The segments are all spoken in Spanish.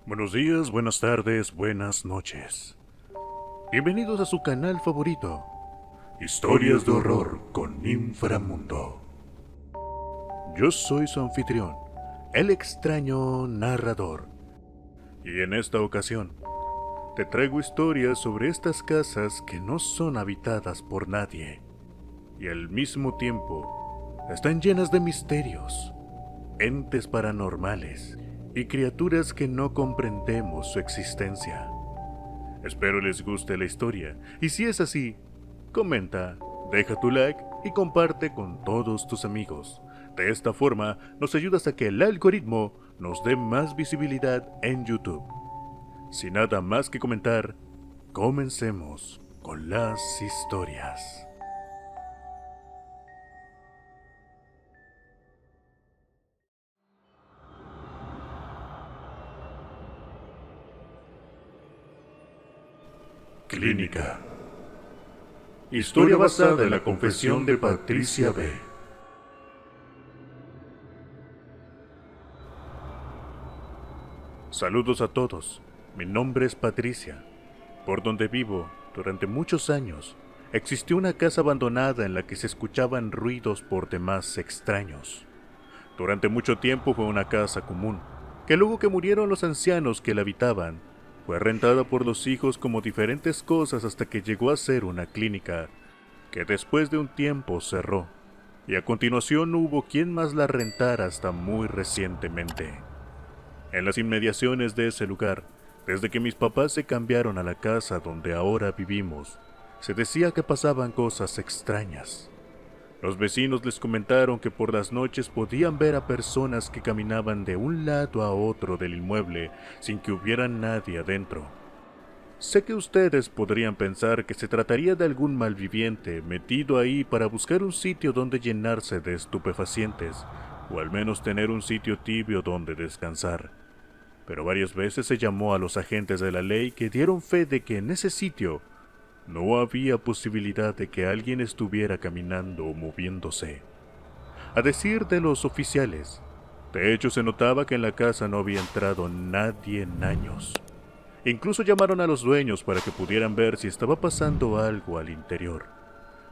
Buenos días, buenas tardes, buenas noches. Bienvenidos a su canal favorito, Historias de Horror con Inframundo. Yo soy su anfitrión, el extraño narrador. Y en esta ocasión, te traigo historias sobre estas casas que no son habitadas por nadie. Y al mismo tiempo, están llenas de misterios, entes paranormales y criaturas que no comprendemos su existencia. Espero les guste la historia, y si es así, comenta, deja tu like y comparte con todos tus amigos. De esta forma nos ayudas a que el algoritmo nos dé más visibilidad en YouTube. Sin nada más que comentar, comencemos con las historias. Clínica. Historia basada en la confesión de Patricia B. Saludos a todos, mi nombre es Patricia. Por donde vivo, durante muchos años, existió una casa abandonada en la que se escuchaban ruidos por demás extraños. Durante mucho tiempo fue una casa común, que luego que murieron los ancianos que la habitaban, fue rentada por los hijos como diferentes cosas hasta que llegó a ser una clínica, que después de un tiempo cerró, y a continuación no hubo quien más la rentara hasta muy recientemente. En las inmediaciones de ese lugar, desde que mis papás se cambiaron a la casa donde ahora vivimos, se decía que pasaban cosas extrañas. Los vecinos les comentaron que por las noches podían ver a personas que caminaban de un lado a otro del inmueble sin que hubiera nadie adentro. Sé que ustedes podrían pensar que se trataría de algún malviviente metido ahí para buscar un sitio donde llenarse de estupefacientes, o al menos tener un sitio tibio donde descansar. Pero varias veces se llamó a los agentes de la ley que dieron fe de que en ese sitio no había posibilidad de que alguien estuviera caminando o moviéndose. A decir de los oficiales, de hecho se notaba que en la casa no había entrado nadie en años. Incluso llamaron a los dueños para que pudieran ver si estaba pasando algo al interior.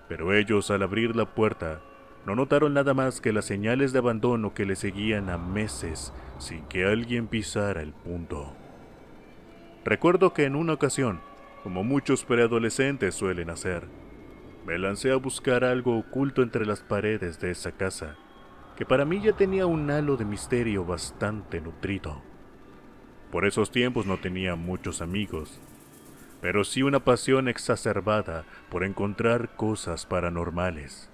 Pero ellos, al abrir la puerta, no notaron nada más que las señales de abandono que le seguían a meses sin que alguien pisara el punto. Recuerdo que en una ocasión, como muchos preadolescentes suelen hacer, me lancé a buscar algo oculto entre las paredes de esa casa, que para mí ya tenía un halo de misterio bastante nutrido. Por esos tiempos no tenía muchos amigos, pero sí una pasión exacerbada por encontrar cosas paranormales.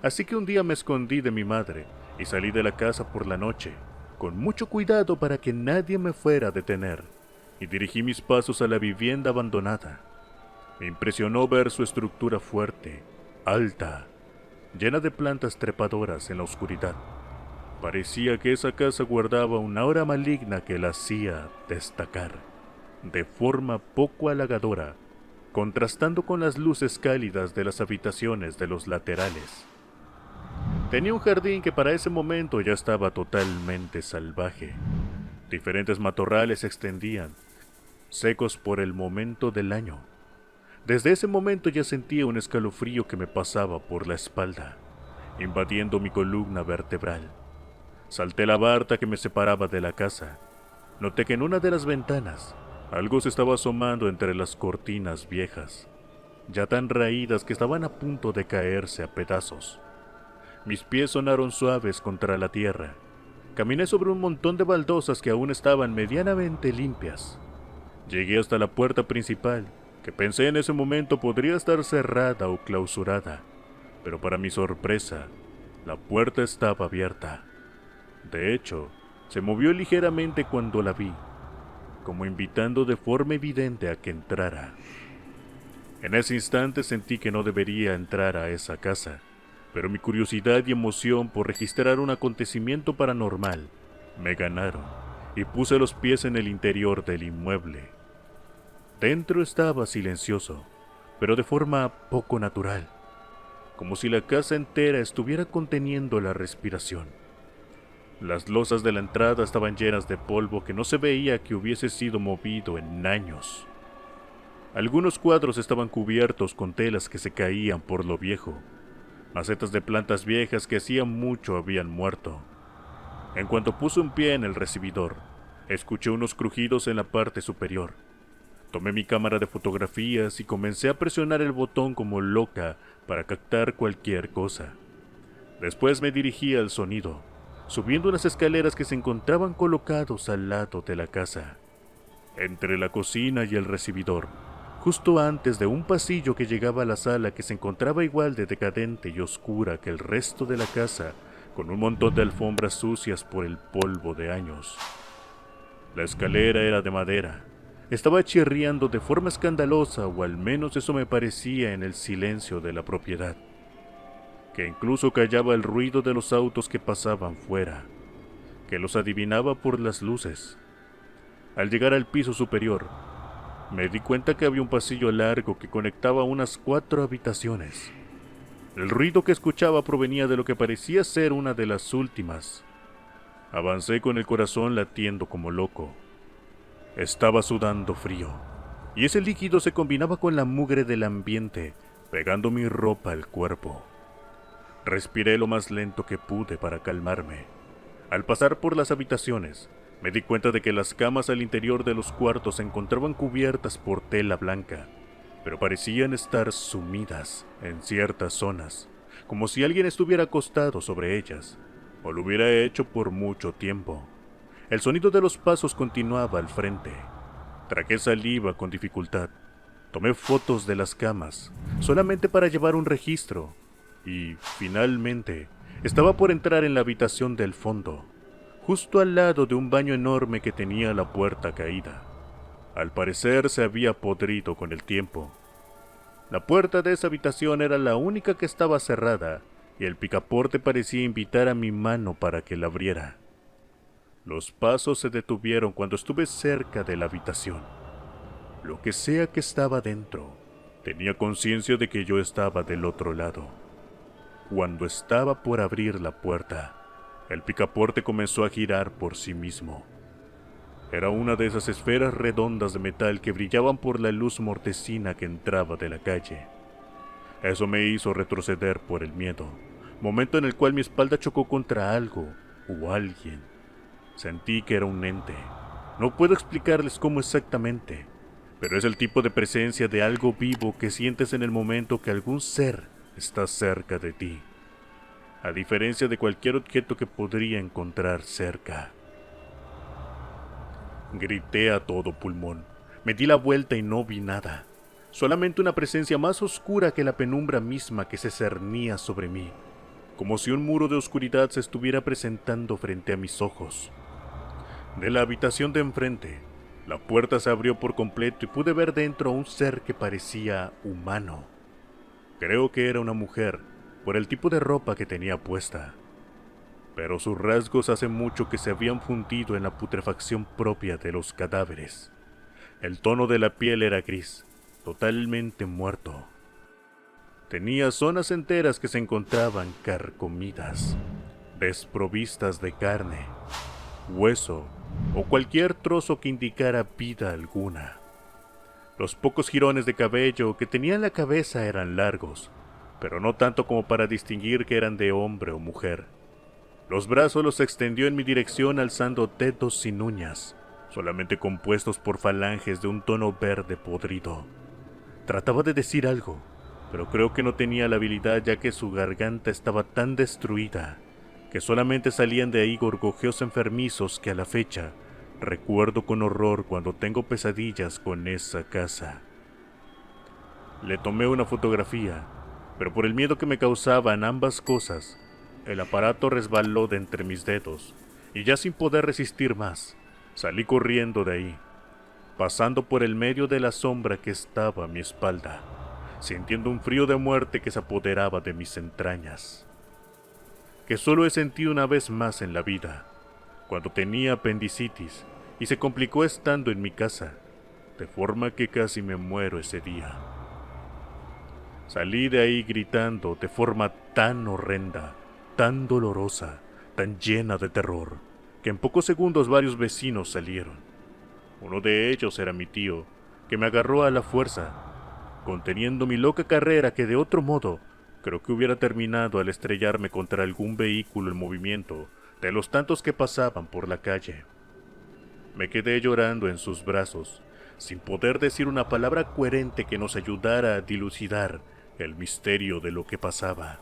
Así que un día me escondí de mi madre y salí de la casa por la noche, con mucho cuidado para que nadie me fuera a detener, y dirigí mis pasos a la vivienda abandonada. Me impresionó ver su estructura fuerte, alta, llena de plantas trepadoras en la oscuridad. Parecía que esa casa guardaba una aura maligna que la hacía destacar, de forma poco halagadora, contrastando con las luces cálidas de las habitaciones de los laterales. Tenía un jardín que para ese momento ya estaba totalmente salvaje. Diferentes matorrales se extendían, secos por el momento del año. Desde ese momento ya sentía un escalofrío que me pasaba por la espalda, invadiendo mi columna vertebral. Salté la barda que me separaba de la casa. Noté que en una de las ventanas algo se estaba asomando entre las cortinas viejas, ya tan raídas que estaban a punto de caerse a pedazos. Mis pies sonaron suaves contra la tierra. Caminé sobre un montón de baldosas que aún estaban medianamente limpias. Llegué hasta la puerta principal, que pensé en ese momento podría estar cerrada o clausurada, pero para mi sorpresa, la puerta estaba abierta. De hecho, se movió ligeramente cuando la vi, como invitando de forma evidente a que entrara. En ese instante sentí que no debería entrar a esa casa, pero mi curiosidad y emoción por registrar un acontecimiento paranormal me ganaron y puse los pies en el interior del inmueble. Dentro estaba silencioso, pero de forma poco natural, como si la casa entera estuviera conteniendo la respiración. Las losas de la entrada estaban llenas de polvo que no se veía que hubiese sido movido en años. Algunos cuadros estaban cubiertos con telas que se caían por lo viejo, macetas de plantas viejas que hacía mucho habían muerto. En cuanto puse un pie en el recibidor, escuché unos crujidos en la parte superior. Tomé mi cámara de fotografías y comencé a presionar el botón como loca para captar cualquier cosa. Después me dirigí al sonido, subiendo unas escaleras que se encontraban colocados al lado de la casa, entre la cocina y el recibidor, justo antes de un pasillo que llegaba a la sala que se encontraba igual de decadente y oscura que el resto de la casa, con un montón de alfombras sucias por el polvo de años. La escalera era de madera. Estaba chirriando de forma escandalosa, o al menos eso me parecía en el silencio de la propiedad, que incluso callaba el ruido de los autos que pasaban fuera, que los adivinaba por las luces. Al llegar al piso superior, me di cuenta que había un pasillo largo que conectaba unas 4 habitaciones. El ruido que escuchaba provenía de lo que parecía ser una de las últimas. Avancé con el corazón latiendo como loco. Estaba sudando frío, y ese líquido se combinaba con la mugre del ambiente, pegando mi ropa al cuerpo. Respiré lo más lento que pude para calmarme. Al pasar por las habitaciones, me di cuenta de que las camas al interior de los cuartos se encontraban cubiertas por tela blanca, pero parecían estar sumidas en ciertas zonas, como si alguien estuviera acostado sobre ellas, o lo hubiera hecho por mucho tiempo. El sonido de los pasos continuaba al frente. Tragué saliva con dificultad. Tomé fotos de las camas, solamente para llevar un registro, y, finalmente, estaba por entrar en la habitación del fondo, justo al lado de un baño enorme que tenía la puerta caída. Al parecer se había podrido con el tiempo. La puerta de esa habitación era la única que estaba cerrada, y el picaporte parecía invitar a mi mano para que la abriera. Los pasos se detuvieron cuando estuve cerca de la habitación. Lo que sea que estaba dentro, tenía conciencia de que yo estaba del otro lado. Cuando estaba por abrir la puerta, el picaporte comenzó a girar por sí mismo. Era una de esas esferas redondas de metal que brillaban por la luz mortecina que entraba de la calle. Eso me hizo retroceder por el miedo, momento en el cual mi espalda chocó contra algo o alguien. Sentí que era un ente. No puedo explicarles cómo exactamente, pero es el tipo de presencia de algo vivo que sientes en el momento que algún ser está cerca de ti, a diferencia de cualquier objeto que podría encontrar cerca. Grité a todo pulmón. Me di la vuelta y no vi nada, solamente una presencia más oscura que la penumbra misma que se cernía sobre mí, como si un muro de oscuridad se estuviera presentando frente a mis ojos. De la habitación de enfrente, la puerta se abrió por completo y pude ver dentro a un ser que parecía humano. Creo que era una mujer, por el tipo de ropa que tenía puesta, pero sus rasgos hace mucho que se habían fundido en la putrefacción propia de los cadáveres. El tono de la piel era gris, totalmente muerto. Tenía zonas enteras que se encontraban carcomidas, desprovistas de carne, hueso o cualquier trozo que indicara vida alguna. Los pocos jirones de cabello que tenía en la cabeza eran largos, pero no tanto como para distinguir que eran de hombre o mujer. Los brazos los extendió en mi dirección alzando dedos sin uñas, solamente compuestos por falanges de un tono verde podrido. Trataba de decir algo, pero creo que no tenía la habilidad ya que su garganta estaba tan destruida que solamente salían de ahí gorgojeos enfermizos que a la fecha recuerdo con horror cuando tengo pesadillas con esa casa. Le tomé una fotografía, pero por el miedo que me causaban ambas cosas, el aparato resbaló de entre mis dedos y ya sin poder resistir más, salí corriendo de ahí, pasando por el medio de la sombra que estaba a mi espalda, sintiendo un frío de muerte que se apoderaba de mis entrañas, que solo he sentido una vez más en la vida, cuando tenía apendicitis y se complicó estando en mi casa, de forma que casi me muero ese día. Salí de ahí gritando de forma tan horrenda, tan dolorosa, tan llena de terror que en pocos segundos varios vecinos salieron. Uno de ellos era mi tío, que me agarró a la fuerza, conteniendo mi loca carrera que de otro modo creo que hubiera terminado al estrellarme contra algún vehículo en movimiento de los tantos que pasaban por la calle. Me quedé llorando en sus brazos, sin poder decir una palabra coherente que nos ayudara a dilucidar el misterio de lo que pasaba.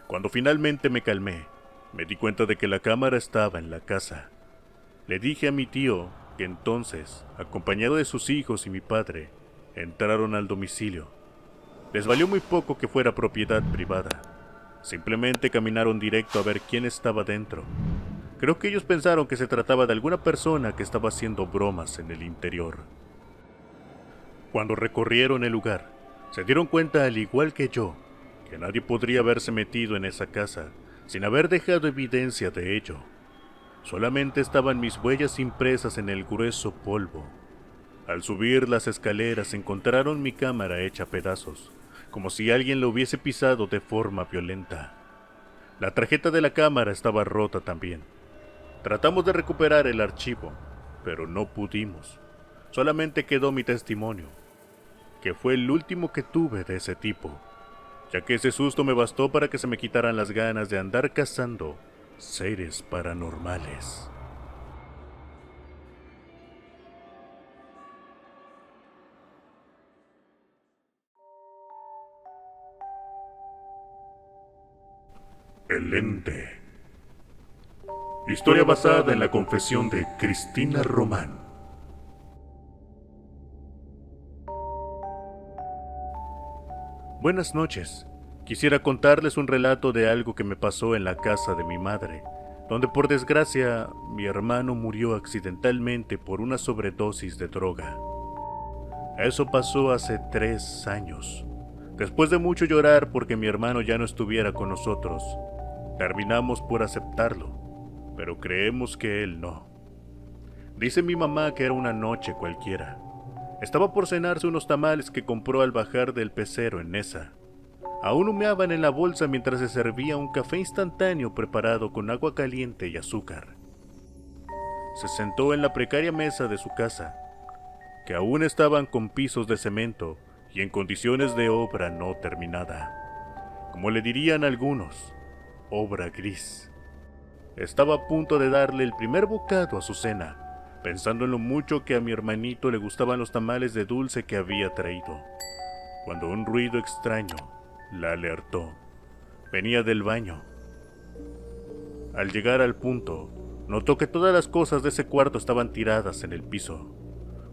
Cuando finalmente me calmé, me di cuenta de que la cámara estaba en la casa. Le dije a mi tío que entonces, acompañado de sus hijos y mi padre, entraron al domicilio. Les valió muy poco que fuera propiedad privada. Simplemente caminaron directo a ver quién estaba dentro. Creo que ellos pensaron que se trataba de alguna persona que estaba haciendo bromas en el interior. Cuando recorrieron el lugar, se dieron cuenta, al igual que yo, que nadie podría haberse metido en esa casa sin haber dejado evidencia de ello. Solamente estaban mis huellas impresas en el grueso polvo. Al subir las escaleras encontraron mi cámara hecha pedazos, como si alguien la hubiese pisado de forma violenta. La tarjeta de la cámara estaba rota también. Tratamos de recuperar el archivo, pero no pudimos. Solamente quedó mi testimonio, que fue el último que tuve de ese tipo, ya que ese susto me bastó para que se me quitaran las ganas de andar cazando seres paranormales. El ente. Historia basada en la confesión de Cristina Román. Buenas noches. Quisiera contarles un relato de algo que me pasó en la casa de mi madre, donde por desgracia mi hermano murió accidentalmente por una sobredosis de droga. Eso pasó hace 3 años. Después de mucho llorar porque mi hermano ya no estuviera con nosotros, terminamos por aceptarlo, pero creemos que él no. Dice mi mamá que era una noche cualquiera. Estaba por cenarse unos tamales que compró al bajar del pecero en Nesa. Aún humeaban en la bolsa mientras se servía un café instantáneo preparado con agua caliente y azúcar. Se sentó en la precaria mesa de su casa, que aún estaban con pisos de cemento y en condiciones de obra no terminada. Como le dirían algunos, obra gris. Estaba a punto de darle el primer bocado a su cena, pensando en lo mucho que a mi hermanito le gustaban los tamales de dulce que había traído, cuando un ruido extraño la alertó. Venía del baño. Al llegar al punto, notó que todas las cosas de ese cuarto estaban tiradas en el piso.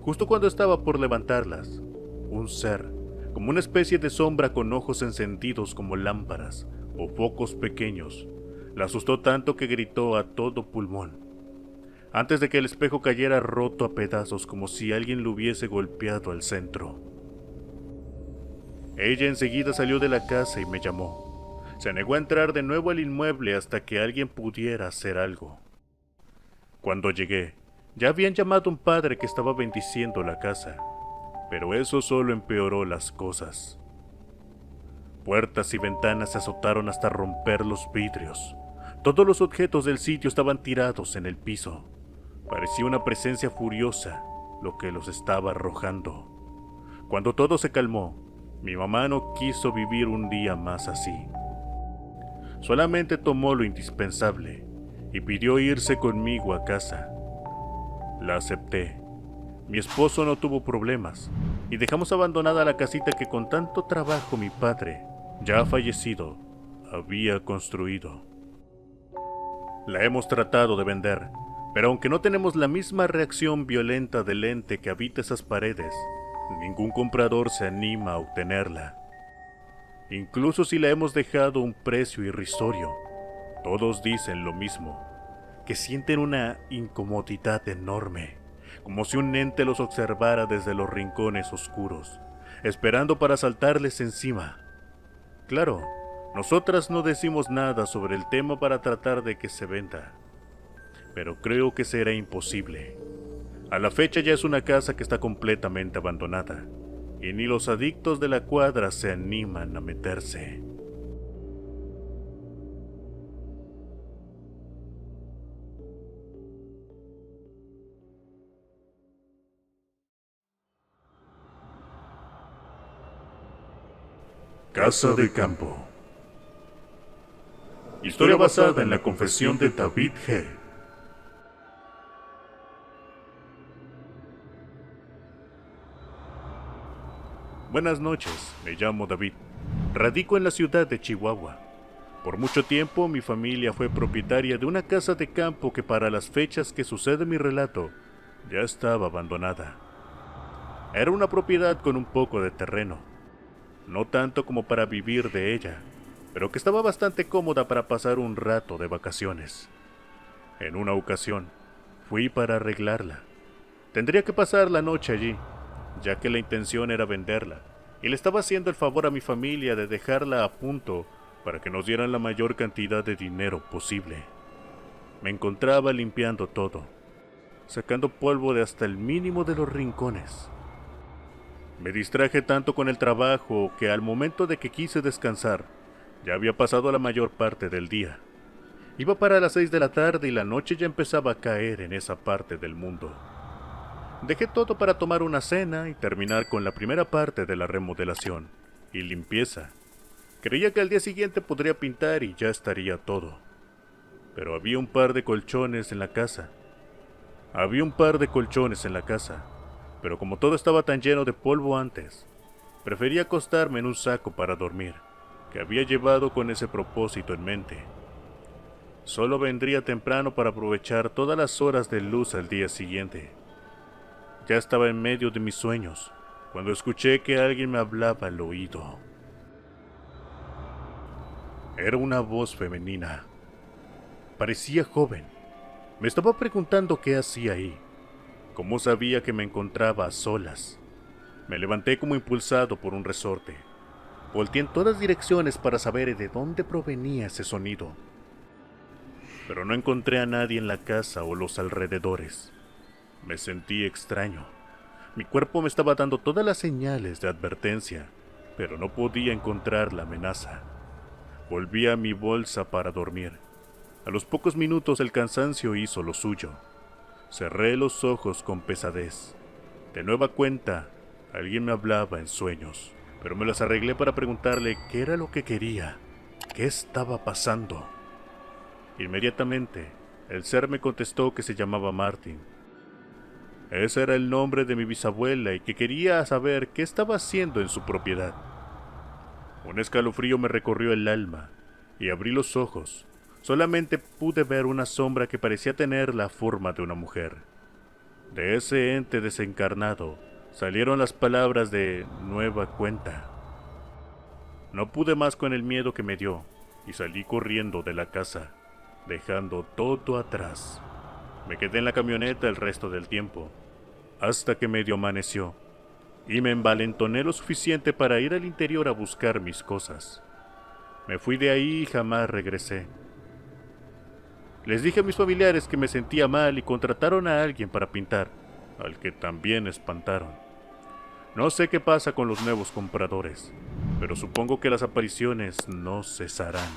Justo cuando estaba por levantarlas, un ser, como una especie de sombra con ojos encendidos como lámparas o focos pequeños, la asustó tanto que gritó a todo pulmón, antes de que el espejo cayera roto a pedazos como si alguien lo hubiese golpeado al centro. Ella enseguida salió de la casa y me llamó. Se negó a entrar de nuevo al inmueble hasta que alguien pudiera hacer algo. Cuando llegué, ya habían llamado a un padre que estaba bendiciendo la casa, pero eso solo empeoró las cosas. Puertas y ventanas se azotaron hasta romper los vidrios. Todos los objetos del sitio estaban tirados en el piso. Parecía una presencia furiosa lo que los estaba arrojando. Cuando todo se calmó, mi mamá no quiso vivir un día más así. Solamente tomó lo indispensable y pidió irse conmigo a casa. La acepté. Mi esposo no tuvo problemas y dejamos abandonada la casita que con tanto trabajo mi padre, ya fallecido, había construido. La hemos tratado de vender, pero aunque no tenemos la misma reacción violenta del ente que habita esas paredes, ningún comprador se anima a obtenerla. Incluso si la hemos dejado a un precio irrisorio, todos dicen lo mismo, que sienten una incomodidad enorme, como si un ente los observara desde los rincones oscuros, esperando para saltarles encima. Claro, nosotras no decimos nada sobre el tema para tratar de que se venda, pero creo que será imposible. A la fecha ya es una casa que está completamente abandonada, y ni los adictos de la cuadra se animan a meterse. Casa de campo. Historia basada en la confesión de David G. Buenas noches, me llamo David. Radico en la ciudad de Chihuahua. Por mucho tiempo mi familia fue propietaria de una casa de campo que para las fechas que sucede mi relato ya estaba abandonada. Era una propiedad con un poco de terreno, no tanto como para vivir de ella, pero que estaba bastante cómoda para pasar un rato de vacaciones. En una ocasión, fui para arreglarla. Tendría que pasar la noche allí, ya que la intención era venderla, y le estaba haciendo el favor a mi familia de dejarla a punto para que nos dieran la mayor cantidad de dinero posible. Me encontraba limpiando todo, sacando polvo de hasta el mínimo de los rincones. Me distraje tanto con el trabajo que al momento de que quise descansar, ya había pasado la mayor parte del día. Iba para las 6 de la tarde y la noche ya empezaba a caer en esa parte del mundo. Dejé todo para tomar una cena y terminar con la primera parte de la remodelación y limpieza. Creía que al día siguiente podría pintar y ya estaría todo. Pero había un par de colchones en la casa. Pero como todo estaba tan lleno de polvo antes, preferí acostarme en un saco para dormir, que había llevado con ese propósito en mente. Solo vendría temprano para aprovechar todas las horas de luz al día siguiente. Ya estaba en medio de mis sueños, cuando escuché que alguien me hablaba al oído. Era una voz femenina. Parecía joven. Me estaba preguntando qué hacía ahí. ¿Cómo sabía que me encontraba a solas? Me levanté como impulsado por un resorte. Volteé en todas direcciones para saber de dónde provenía ese sonido. Pero no encontré a nadie en la casa o los alrededores. Me sentí extraño. Mi cuerpo me estaba dando todas las señales de advertencia, pero no podía encontrar la amenaza. Volví a mi bolsa para dormir. A los pocos minutos el cansancio hizo lo suyo. Cerré los ojos con pesadez. De nueva cuenta, alguien me hablaba en sueños, pero me las arreglé para preguntarle qué era lo que quería, qué estaba pasando. Inmediatamente, el ser me contestó que se llamaba Martin. Ese era el nombre de mi bisabuela y que quería saber qué estaba haciendo en su propiedad. Un escalofrío me recorrió el alma y abrí los ojos. Solamente pude ver una sombra que parecía tener la forma de una mujer. De ese ente desencarnado salieron las palabras de nueva cuenta. No pude más con el miedo que me dio y salí corriendo de la casa, dejando todo atrás. Me quedé en la camioneta el resto del tiempo, hasta que medio amaneció, y me envalentoné lo suficiente para ir al interior a buscar mis cosas. Me fui de ahí y jamás regresé. Les dije a mis familiares que me sentía mal y contrataron a alguien para pintar, al que también espantaron. No sé qué pasa con los nuevos compradores, pero supongo que las apariciones no cesarán.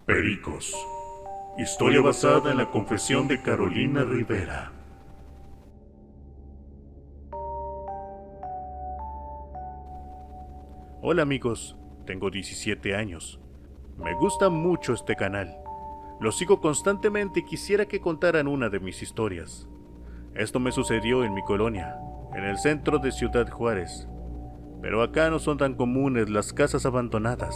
Pericos. Historia basada en la confesión de Carolina Rivera. Hola amigos, tengo 17 años. Me gusta mucho este canal. Lo sigo constantemente y quisiera que contaran una de mis historias. Esto me sucedió en mi colonia, en el centro de Ciudad Juárez. Pero acá no son tan comunes las casas abandonadas.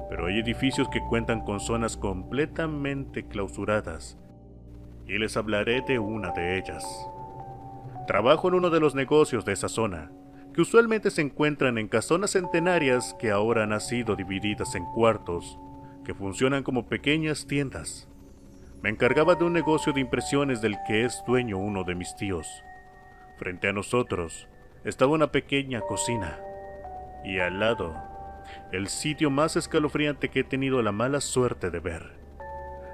Pero hay edificios que cuentan con zonas completamente clausuradas, y les hablaré de una de ellas. Trabajo en uno de los negocios de esa zona, que usualmente se encuentran en casonas centenarias que ahora han sido divididas en cuartos, que funcionan como pequeñas tiendas. Me encargaba de un negocio de impresiones del que es dueño uno de mis tíos. Frente a nosotros estaba una pequeña cocina, y al lado, el sitio más escalofriante que he tenido la mala suerte de ver.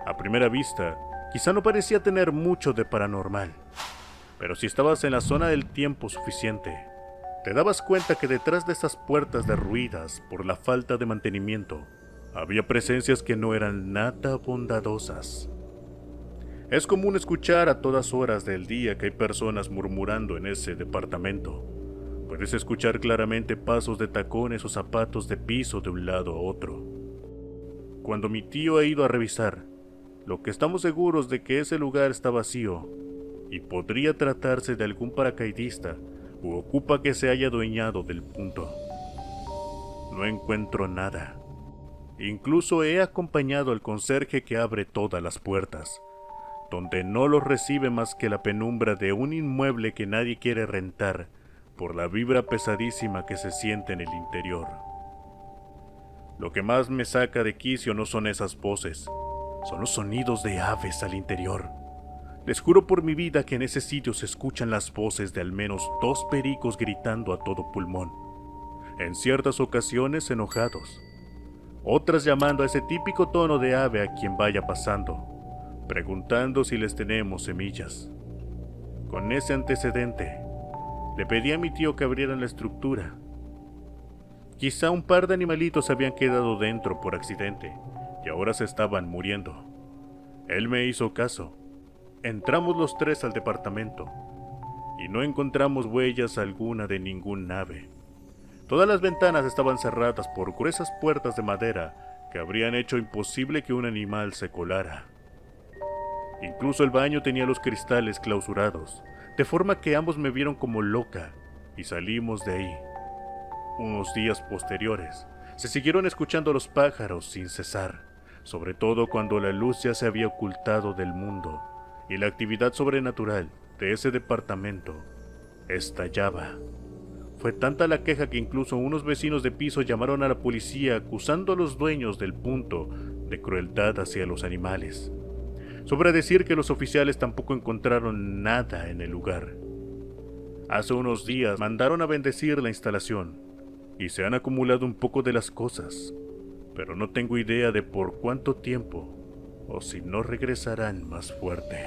A primera vista, quizá no parecía tener mucho de paranormal, pero si estabas en la zona del tiempo suficiente, te dabas cuenta que detrás de esas puertas derruidas por la falta de mantenimiento, Había presencias que no eran nada bondadosas. Es común escuchar a todas horas del día que hay personas murmurando en ese departamento. Puedes escuchar claramente pasos de tacones o zapatos de piso de un lado a otro. Cuando mi tío ha ido a revisar, lo que estamos seguros de que ese lugar está vacío y podría tratarse de algún paracaidista u ocupa que se haya adueñado del punto. No encuentro nada. Incluso he acompañado al conserje que abre todas las puertas, donde no los recibe más que la penumbra de un inmueble que nadie quiere rentar por la vibra pesadísima que se siente en el interior. Lo que más me saca de quicio no son esas voces, son los sonidos de aves al interior. Les juro por mi vida que en ese sitio se escuchan las voces de al menos 2 pericos gritando a todo pulmón, en ciertas ocasiones enojados, otras llamando a ese típico tono de ave a quien vaya pasando, preguntando si les tenemos semillas. Con ese antecedente, le pedí a mi tío que abrieran la estructura. Quizá un par de animalitos habían quedado dentro por accidente y ahora se estaban muriendo. Él me hizo caso. Entramos los 3 al departamento y no encontramos huellas alguna de ningún ave. Todas las ventanas estaban cerradas por gruesas puertas de madera que habrían hecho imposible que un animal se colara. Incluso el baño tenía los cristales clausurados, de forma que ambos me vieron como loca y salimos de ahí. Unos días posteriores, se siguieron escuchando los pájaros sin cesar, sobre todo cuando la luz ya se había ocultado del mundo y la actividad sobrenatural de ese departamento estallaba. Fue tanta la queja que incluso unos vecinos de piso llamaron a la policía acusando a los dueños del punto de crueldad hacia los animales. Sobra decir que los oficiales tampoco encontraron nada en el lugar. Hace unos días mandaron a bendecir la instalación y se han acumulado un poco de las cosas, pero no tengo idea de por cuánto tiempo o si no regresarán más fuerte.